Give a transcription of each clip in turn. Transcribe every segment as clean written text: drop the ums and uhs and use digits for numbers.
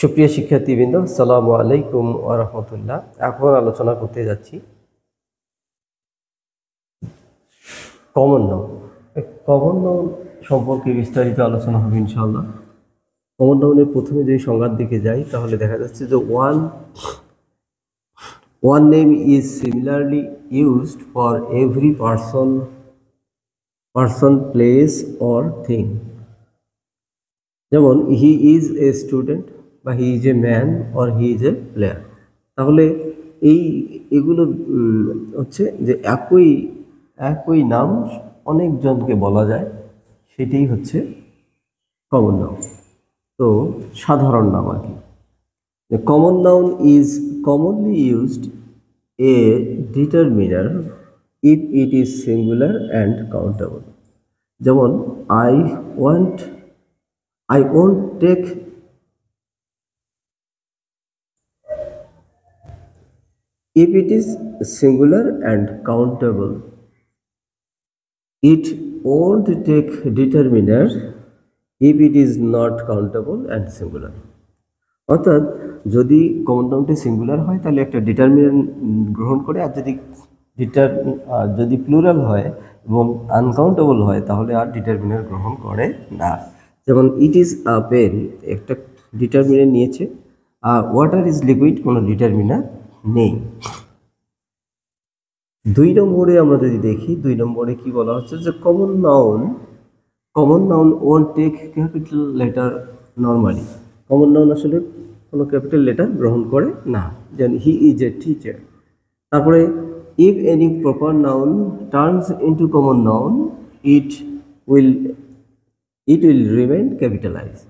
সুপ্রিয় শিক্ষার্থীবৃন্দ, আসসালামু আলাইকুম ওয়া রাহমাতুল্লাহ। এখন আলোচনা করতে যাচ্ছি কমন নাউন। কমন নাউন সম্পর্কে বিস্তারিত আলোচনা হবে ইনশাআল্লাহ। কমন নাউনের প্রথমে যদি সংজ্ঞার দিকে যাই তাহলে দেখা যাচ্ছে যে one name is similarly used for every person, place or thing. যেমন হি ইজ এ স্টুডেন্ট বা হি is a man or he is a player. তাহলে এগুলো হচ্ছে যে একই নাম অনেকজনকে বলা যায়, সেটাই হচ্ছে কমন নাউন। তো সাধারণ নাম আর কি। Common noun is commonly used A determiner if it is singular and countable. যেমন I won't take if it is singular and countable. It won't take determiner if it is not countable and singular. অর্থাৎ যদি common নাউনটি singular হয় তাহলে একটা determiner গ্রহণ করে, আর যদি plural হয় এবং আনকাউন্টেবল হয় তাহলে আর ডিটারমিনার গ্রহণ করে না। যেমন ইট ইজ আ পেন, একটা ডিটারমিনার নিয়েছে, আর ওয়াটার ইজ লিকুইড, কোনো ডিটারমিনার নেই। 2 নম্বরে আমরা যদি দেখি, 2 নম্বরে কি বলা হচ্ছে যে common noun won't take capital letter normally. Common noun আসলে কোনো ক্যাপিটাল লেটার গ্রহণ করে না। যেমন হি ইজ এ টিচার। তারপরে if any proper noun turns into common noun, it will remain capitalized.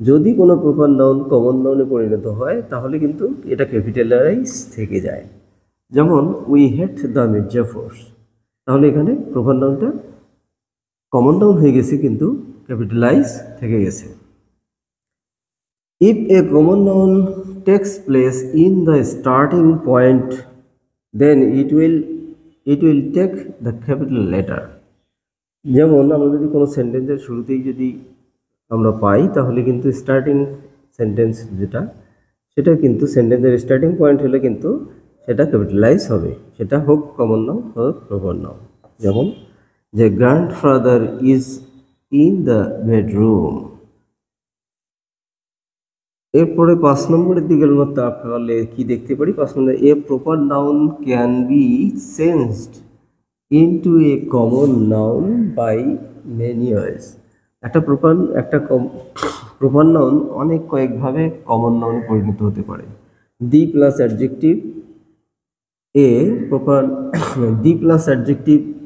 যদি কোনো প্রপার নাউন কমন নাউনে পরিণত হয় তাহলে কিন্তু এটা ক্যাপিটালাইজ থেকে যায়। যেমন উই হেট দ্য মির্জাফর, তাহলে এখানে প্রপার নাউনটা কমন নাউন হয়ে গেছে কিন্তু ক্যাপিটালাইজ থেকে গেছে। If a common noun takes place in the starting point, then it will take the capital letter. যেমন আমরা যদি কোনো সেন্টেন্সের শুরুতেই যদি আমরা পাই তাহলে কিন্তু স্টার্টিং সেন্টেন্স সেটা কিন্তু সেন্টেন্সের স্টার্টিং পয়েন্ট হলে কিন্তু সেটা ক্যাপিটালাইজ হবে, সেটা হোক কমন নাউন হোক প্রপার নাউন। যেমন যে grandfather is in the bedroom. এরপরে 5 নম্বরের দিকে আমরা তাকালে কি দেখতে পারি? 5 নম্বরে a proper noun can be changed into a common noun by many ways. একটা প্রপার নাউন কয়েকভাবে কমন নাউনে পরিণত হতে পারে। The plus adjective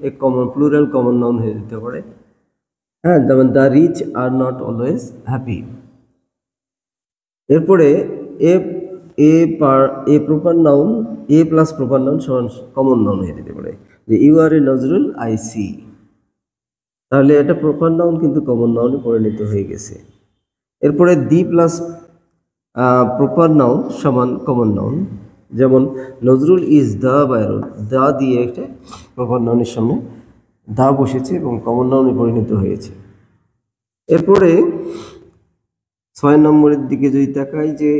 a common plural common noun হয়ে যেতে পারে। হ্যাঁ, যেমন the rich are not always happy. এরপরে a plus proper noun common noun হয়ে যেতে পারে। যে you are a Nazrul I see, তাহলে এটা প্রপার নাউন কিন্তু কমন নাউনে পরিণত হয়ে গেছে। এরপরে দি প্লাস প্রপার নাউন সমান কমন নাউন। যেমন নজরুল ইজ দ্য বাইরন, দা দিয়ে একটা প্রপার নাউনের সামনে দা বসেছে এবং কমন নাউনে পরিণত হয়েছে। এরপরে 6 নম্বরের দিকে যদি তাকাই, যে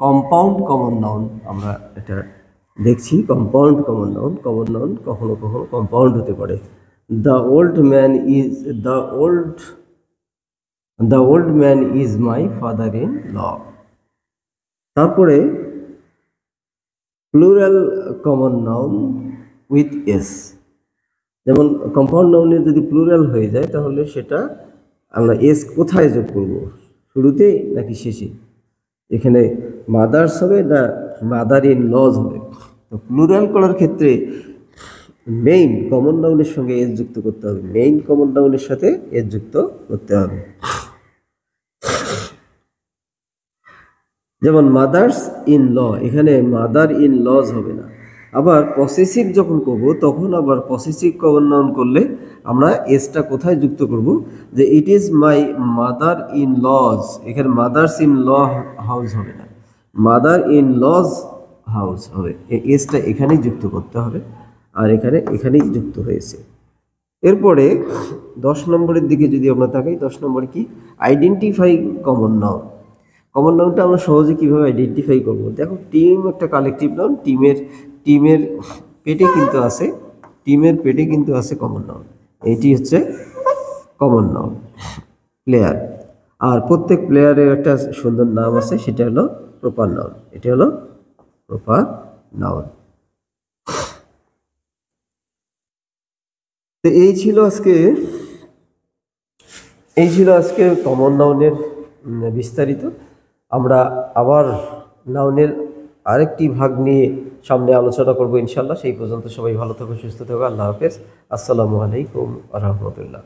কম্পাউন্ড কমন নাউন আমরা এটা দেখছি। কম্পাউন্ড কমন নাউন কখনো কখনো কম্পাউন্ড হতে পারে। The old man is my father in law. তারপরে plural common noun with s. যেমন কম্পাউন্ড নাউনের যদি প্লুরাল হয়ে যায় তাহলে সেটা আমরা এস কোথায় যোগ করব, শুরুতে নাকি শেষে? এখানে মাদার্স হবে না মাদার ইন লজ হবে? তো প্লুরাল করার ক্ষেত্রে মেইন কমন নাউনের সঙ্গে এস যুক্ত করতে হবে, মেইন কমন নাউনের সাথে এস যুক্ত করতে হবে। যেমন মাদার্স ইন ল, এখানে মাদার ইন লজ হবে না। আবার পসেসিভ যখন করব তখন আবার পসেসিভ কমন নাউন করলে আমরা এসটা কোথায় যুক্ত করব? যে it is my mother in lodge, এখানে মাদার্স ইন ল হাউস হবে না, মাদার ইন লজ হাউস হবে। এসটা এখানেই যুক্ত করতে হবে, আর এখানেই যুক্ত হয়েছে। এরপরে 10 নম্বরের দিকে যদি আমরা তাকাই, 10 নম্বরে কি, আইডেন্টিফাই কমন নাউন। কমন নাউনটা আমরা সহজে কিভাবে আইডেন্টিফাই করব? দেখো, টিম একটা কালেকটিভ নাউন, টিমের পেটে কিন্তু আছে, টিমের পেটে কিন্তু আছে কমন নাউন, এটি হচ্ছে কমন নাউন। প্লেয়ার, আর প্রত্যেক প্লেয়ারের একটা সুন্দর নাম আছে, সেটা হলো প্রপার নাউন, এটা হলো প্রপার নাউন। তো এই ছিল আজকে কমন নাউনের বিস্তারিত। আমরা আবার নাউনের আরেকটি ভাগ নিয়ে সামনে আলোচনা করব ইনশাল্লাহ। সেই পর্যন্ত সবাই ভালো থাকো, সুস্থ থাকো। আল্লাহ হাফেজ। আসসালামু আলাইকুম ওয়া রাহমাতুল্লাহ।